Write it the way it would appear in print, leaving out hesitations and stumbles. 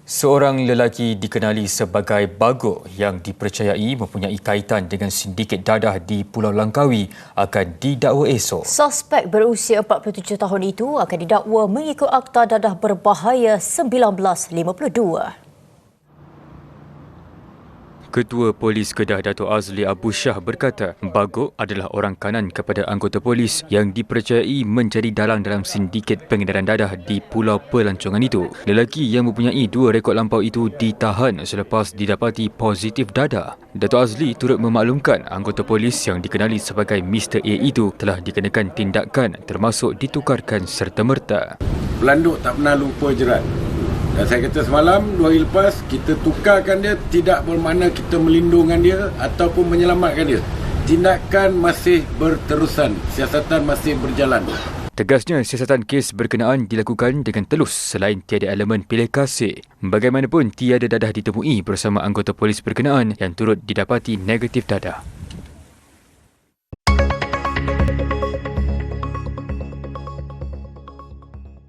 Seorang lelaki dikenali sebagai Bagok yang dipercayai mempunyai kaitan dengan sindiket dadah di Pulau Langkawi akan didakwa esok. Suspek berusia 47 tahun itu akan didakwa mengikut Akta Dadah Berbahaya 1952. Ketua Polis Kedah Dato' Azli Abu Shah berkata, Bagok adalah orang kanan kepada anggota polis yang dipercayai menjadi dalang dalam sindiket pengedaran dadah di Pulau Pelancongan itu. Lelaki yang mempunyai 2 rekod lampau itu ditahan selepas didapati positif dadah. Dato' Azli turut memaklumkan anggota polis yang dikenali sebagai Mr. A itu telah dikenakan tindakan termasuk ditukarkan serta-merta. Pelanduk tak pernah lupa jerat. Dan saya kata semalam, 2 hari lepas, kita tukarkan dia, tidak bermakna kita melindungkan dia ataupun menyelamatkan dia. Tindakan masih berterusan, siasatan masih berjalan. Tegasnya, siasatan kes berkenaan dilakukan dengan telus selain tiada elemen pilih kasih. Bagaimanapun, tiada dadah ditemui bersama anggota polis berkenaan yang turut didapati negatif dadah.